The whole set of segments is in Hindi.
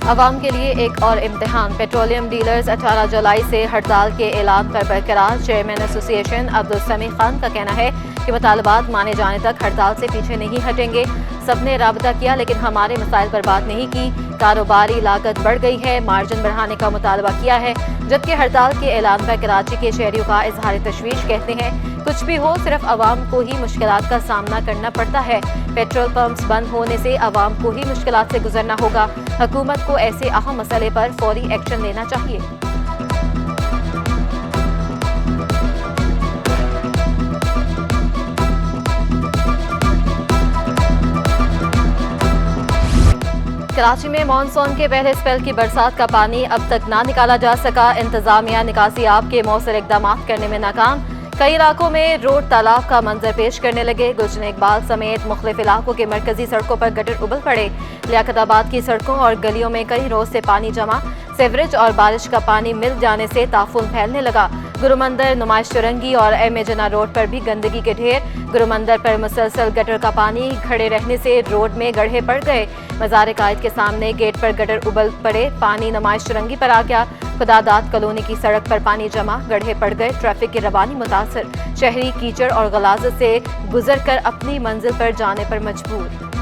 अवाम के लिए एक और इम्तिहान। पेट्रोलियम डीलर्स 18 जुलाई से हड़ताल के ऐलान पर बरकरार। चेयरमैन एसोसिएशन अब्दुल समी खान का कहना है कि मुतालबात माने जाने तक हड़ताल से पीछे नहीं हटेंगे। सबने राबता किया लेकिन हमारे मसाइल पर बात नहीं की। कारोबारी लागत बढ़ गई है, मार्जिन बढ़ाने का मुतालबा किया है। जबकि हड़ताल के ऐलान पर कराची के शहरियों का इजहार तशवीश। कहते हैं कुछ भी हो सिर्फ अवाम को ही मुश्किलात का सामना करना पड़ता है। पेट्रोल पंप्स बंद होने से अवाम को ही मुश्किलात से गुजरना होगा। हुकूमत को ऐसे अहम मसले पर फौरी एक्शन लेना चाहिए। कराची में मानसून के पहले स्पेल की बरसात का पानी अब तक ना निकाला जा सका। इंतजामिया निकासी आप के मौसर इकदाम करने में नाकाम। कई इलाकों में रोड तालाब का मंजर पेश करने लगे। गुलशन इकबाल समेत मुख्तलिफ इलाकों के मरकजी सड़कों पर गटर उबल पड़े। लियाकताबाद की सड़कों और गलियों में कई रोज से पानी जमा। सेवरेज और बारिश का पानी मिल जाने से ताफून फैलने लगा। गुरुमंदिर, नुमाइश चुरंगी और एम ए जना रोड पर भी गंदगी के ढेर। गुरुमंदिर पर मुसलसल गटर का पानी खड़े रहने से रोड में गड्ढे पड़ गए। मज़ार कायद के सामने गेट पर गटर उबल पड़े। पानी नुमाइश चुरंगी पर आ गया। खुदादाद कॉलोनी की सड़क पर पानी जमा, गड्ढे पड़ गए। ट्रैफिक की रवानी मुतासर। शहरी कीचड़ और गलाजत से गुजर कर अपनी मंजिल पर जाने पर मजबूर।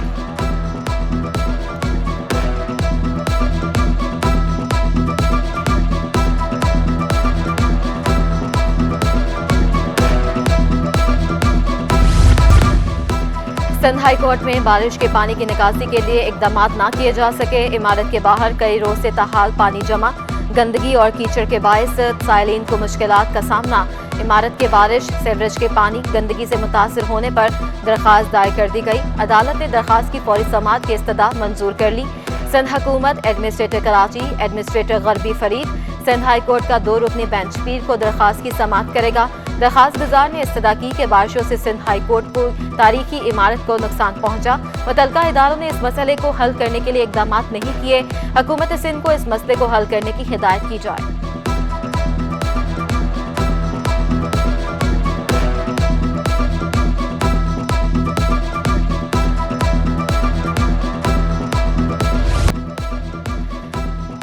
सिंध हाई कोर्ट में बारिश के पानी की निकासी के लिए इकदाम ना किए जा सके। इमारत के बाहर कई रोज से ताहाल पानी जमा। गंदगी और कीचड़ के बायस साइलिन को मुश्किलात का सामना। इमारत के बारिश, सेवरेज के पानी, गंदगी से मुतासर होने पर दरख्वास्त दायर कर दी गई। अदालत ने दरख्वास्त की फौरी समाअत की इस्तदा मंजूर कर ली। सिंध हुकूमत, एडमिनिस्ट्रेटर कराची, एडमिनिस्ट्रेटर गरबी फरीद, सिंध हाई कोर्ट का 2 रुकनी बेंच पीर को दरख्वास्त की समाअत करेगा। दरख्वास्त गुजार ने इस्तदा की कि बारिशों से सिंध हाई कोर्ट को तारीखी इमारत को नुकसान पहुंचा। मुतल्लिका इदारों ने इस मसले को हल करने के लिए इकदाम नहीं किए। हुकूमत सिंध को इस मसले को हल करने की हिदायत की जाए।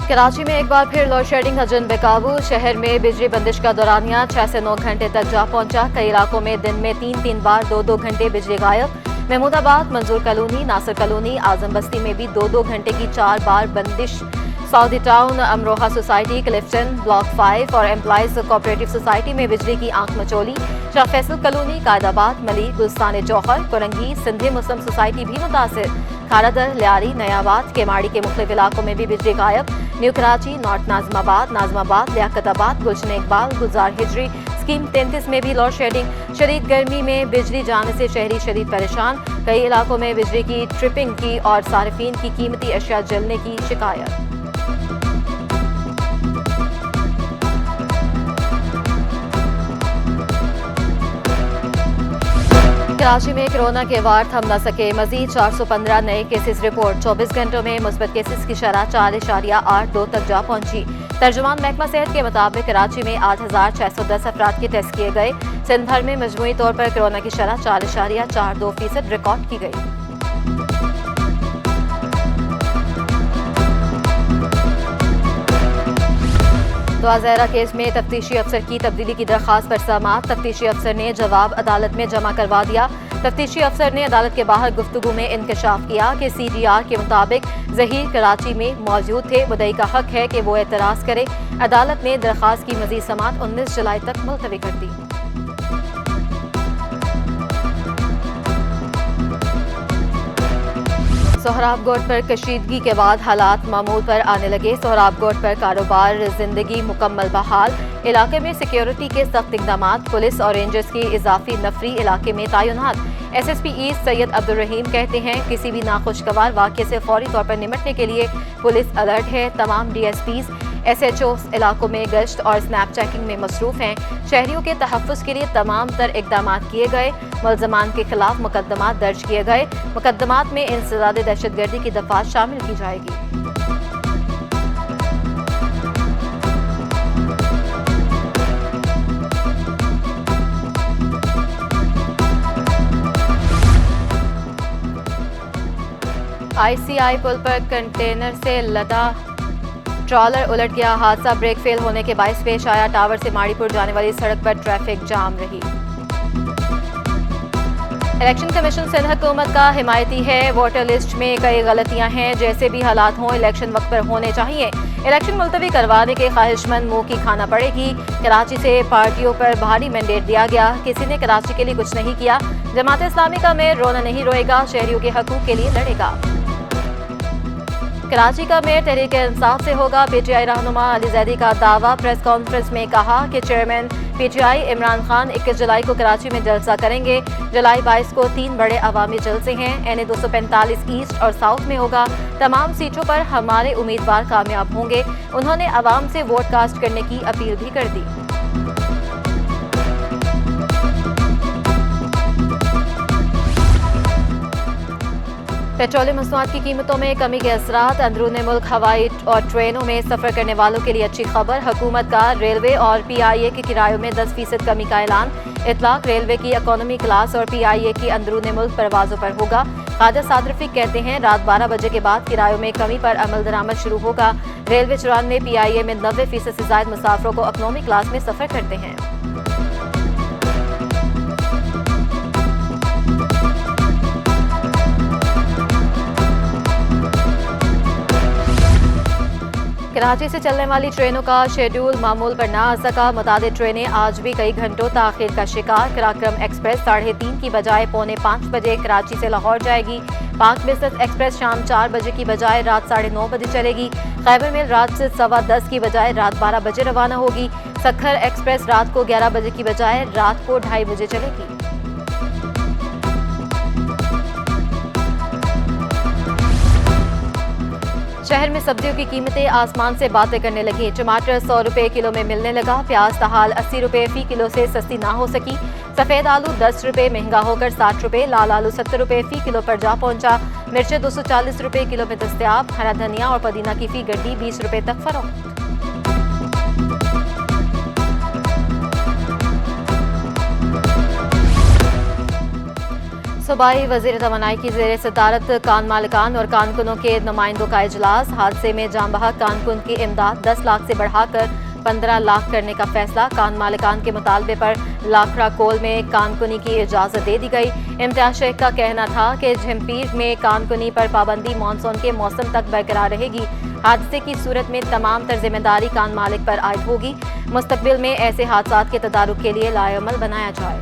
कराची में एक बार फिर लोड शेडिंग का जन बेकाबू। शहर में बिजली बंदिश का दौरानिया 6 से 9 घंटे तक जा पहुंचा। कई इलाकों में दिन में 3-3 बार 2-2 घंटे बिजली गायब। महमूदाबाद, मंजूर कॉलोनी, नासिर कॉलोनी, आजम बस्ती में भी 2-2 घंटे की 4 बार बंदिश। Saudi town, Amroha society, Clifton, block 5 और एम्प्लॉइज कोऑपरेटिव सोसाइटी में बिजली की आंख मचोली। शाह फैसल कॉलोनी, कायदाबाद, मली, गुलस्तान जौहर, कोरंगी, सिंधी मुस्लिम सोसाइटी भी मुतासिर। खारादर, लियारी, नयाबाद, केमाड़ी के मुख्तलिफ इलाकों में भी बिजली गायब। न्यू कराची, नॉर्थ नाजमाबाद, लियाकताबाद, गुलशन इकबाल, गुलजार हिजरी, स्कीम 33 में भी लोड शेडिंग। शदीद गर्मी में बिजली जाने से शहरी शदीद परेशान। कई इलाकों में बिजली की ट्रिपिंग की और सार्फिन की कीमती अशिया जलने की शिकायत। कराची में कोरोना के वार थम न सके। मजीद 415 नए केसेस रिपोर्ट। 24 घंटों में मुस्बत केसेस की शरह 4.82 तक जा पहुंची। तर्जुमान महकमा सेहत के मुताबिक कराची में 8,610 अफराद के टेस्ट किए गए। सिंध भर में मजमूई तौर पर कोरोना की शरह 4.42% रिकॉर्ड की गई। दुआज़हरा केस में तफ्तीशी अफसर की तब्दीली की दरख्वास्त पर समाअत। तफ्तीशी अफसर ने जवाब अदालत में जमा करवा दिया। तफ्तीशी अफसर ने अदालत के बाहर गुफ्तगू में इंकशाफ किया कि CGR के मुताबिक जहीर कराची में मौजूद थे। मुद्दई का हक है कि वो एतराज़ करे। अदालत ने दरख्वास्त की मज़ीद समाअत 19 जुलाई तक मुलतवी कर दी। सोहराबगोट पर कशीदगी के बाद हालात मामूल पर आने लगे। सोहराबगोट पर कारोबार जिंदगी मुकम्मल बहाल। इलाके में सिक्योरिटी के सख्त इकदाम। पुलिस और रेंजर्स की इजाफी नफरी इलाके में तैनात। SSP ईस्ट सैयद अब्दुल रहीम कहते हैं किसी भी नाखुशगवार वाक़े से फौरी तौर पर निपटने के लिए पुलिस अलर्ट है। तमाम DSPs SHOs इलाकों में गश्त और स्नैप चेकिंग में मसरूफ हैं। शहरियों के तहफ़्फ़ुज़ के लिए तमाम तर इकदाम किए गए। मुल्ज़मान के खिलाफ मुकदमा दर्ज किए गए। मुकदमात में इंसदाद दहशतगर्दी की दफ़ात शामिल की जाएगी। ICI पुल पर कंटेनर से लदा ट्रॉलर उलट गया, हादसा ब्रेक फेल होने के बायस पेश आया। टावर से माड़ीपुर जाने वाली सड़क पर ट्रैफिक जाम रही। इलेक्शन कमीशन सिंध हुकूमत का हिमायती है, वोटर लिस्ट में कई गलतियां हैं, जैसे भी हालात हों इलेक्शन वक्त पर होने चाहिए। इलेक्शन मुलतवी करवाने के ख्वाहिशमंद मुंह की खाना पड़ेगी। कराची से पार्टियों पर भारी मैंडेट दिया गया, किसी ने कराची के लिए कुछ नहीं किया। जमात इस्लामी का मेयर रोना नहीं रोएगा, शहरियों के हकूक के लिए लड़ेगा। कराची का मेयर तहरीक इंसाफ से होगा, पीटीआई रहनुमा अली जैदी का दावा। प्रेस कॉन्फ्रेंस में कहा कि चेयरमैन पीटीआई इमरान खान 21 जुलाई को कराची में जलसा करेंगे। जुलाई 22 को 3 बड़े अवामी जलसे हैं, एनए 245 ईस्ट और साउथ में होगा। तमाम सीटों पर हमारे उम्मीदवार कामयाब होंगे। उन्होंने अवाम से वोट कास्ट करने की अपील भी कर दी। पेट्रोलियम मसनूआत की कीमतों में कमी के असरात, अंदरून मुल्क हवाई और ट्रेनों में सफर करने वालों के लिए अच्छी खबर। हुकूमत का रेलवे और पीआईए के किरायों में 10% कमी का ऐलान। इतलाक रेलवे की इकोनॉमी क्लास और पीआईए की अंदरून मुल्क परवाजों पर होगा। ख्वाजा साद रफीक कहते हैं रात 12 बजे के बाद किरायों में कमी पर अमल दरामद शुरू होगा। रेलवे 94, पीआईए में 90% से ज्यादा मुसाफिरों को इकोनॉमी क्लास में सफर करते हैं। कराची से चलने वाली ट्रेनों का शेड्यूल मामूल पर ना आ सका। मुतादिद ट्रेनें आज भी कई घंटों ताखीर का शिकार। पराक्रम एक्सप्रेस 3:30 की बजाय 4:45 बजे कराची से लाहौर जाएगी। पाक बिजनेस एक्सप्रेस शाम 4 बजे की बजाय रात 9:30 बजे चलेगी। खैबर मेल रात से 10:15 की बजाय रात 12 बजे रवाना होगी। सखर एक्सप्रेस रात को 11 बजे की बजाय रात को 2:30 बजे चलेगी। शहर में सब्जियों की कीमतें आसमान से बातें करने लगी। टमाटर 100 रुपए किलो में मिलने लगा। प्याज ताहाल 80 रुपए फी किलो से सस्ती ना हो सकी। सफेद आलू 10 रुपए महंगा होकर 60 रुपए। लाल आलू 70 रुपए फी किलो पर जा पहुंचा। मिर्चें 240 रुपए किलो में दस्तयाब। हरा धनिया और पुदीना की फी गड्डी 20 रुपए तक फरोख्त। सूबाई वज़ीर तवानाई की ज़ेर सदारत कान मालिकान और कानकुनों के नुमाइंदों का इजलास। हादसे में जान बहक कानकुन की इमदाद 10 लाख से बढ़ाकर 15 लाख करने का फैसला। कान मालिकान के मुतालबे पर लाखड़ा कोल में कानकुनी की इजाज़त दे दी गई। इम्तियाज शेख का कहना था कि झिम्पीर में कानकुनी पर पाबंदी मानसून के मौसम तक बरकरार रहेगी। हादसे की सूरत में तमाम तर जिम्मेदारी कान मालिक पर आयद होगी। मुस्तकबिल में ऐसे हादसा के तदारुक के लिए लाएअमल बनाया जाए।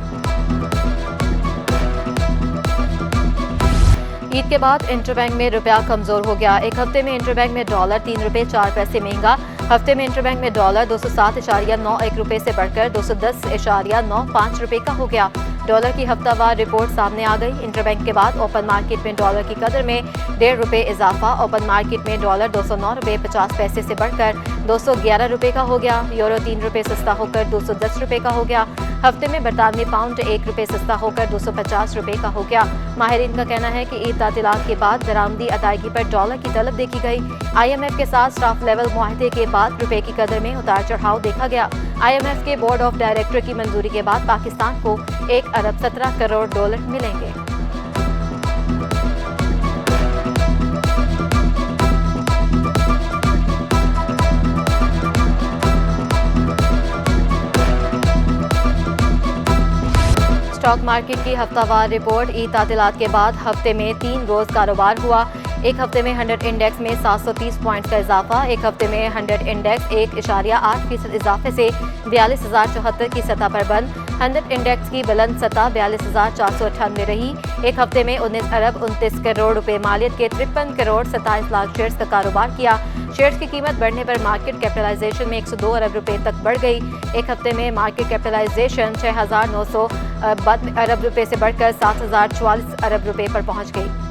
ईद के बाद इंटरबैंक में रुपया कमजोर हो गया। एक हफ्ते में इंटरबैंक में डॉलर 3 रुपए 4 पैसे महंगा। हफ्ते में इंटरबैंक में डॉलर 207.91 रुपए से बढ़कर 210.95 रुपए का हो गया। डॉलर की हफ्तावार रिपोर्ट सामने आ गई। इंटरबैंक के बाद ओपन मार्केट में डॉलर की कदर में 1.5 रुपए इजाफा। ओपन मार्केट में डॉलर 209 रुपए 50 पैसे से बढ़कर 211 रुपए का हो गया। यूरो 3 रुपए सस्ता होकर 210 रुपए का हो गया। हफ्ते में बरतानवी पाउंड 1 रुपए सस्ता होकर 250 रुपए का हो गया। माहिरीन का कहना है कि ईद तातीलात के बाद दरामदी अदायगी पर डॉलर की तलब देखी गई। IMF के साथ स्टाफ लेवल मुआहदे के बाद रुपए की कदर में उतार चढ़ाव देखा गया। IMF के बोर्ड ऑफ डायरेक्टर की मंजूरी के बाद पाकिस्तान को 1 अरब 17 करोड़ डॉलर मिलेंगे। स्टॉक मार्केट की हफ्तावार रिपोर्ट। ईद तातीलात के बाद हफ्ते में 3 रोज कारोबार हुआ। एक हफ्ते में 100 इंडेक्स में 730 पॉइंट्स का इजाफा। एक हफ्ते में 100 इंडेक्स 1.8% इजाफे से 42,074 की सतह पर बंद। 100 इंडेक्स की बुलंद सतह 42,498 रही। एक हफ्ते में 19 अरब 29 करोड़ रुपए मालियत के 53 करोड़ 27 लाख शेयर्स का कारोबार किया। शेयर्स की कीमत बढ़ने पर मार्केट कैपिटलाइजेशन में 102 अरब रुपए तक बढ़ गई। एक हफ्ते में मार्केट कैपिटलाइजेशन 6,992 अरब रुपए से बढ़कर 7,044 अरब रुपए पर पहुंच गई।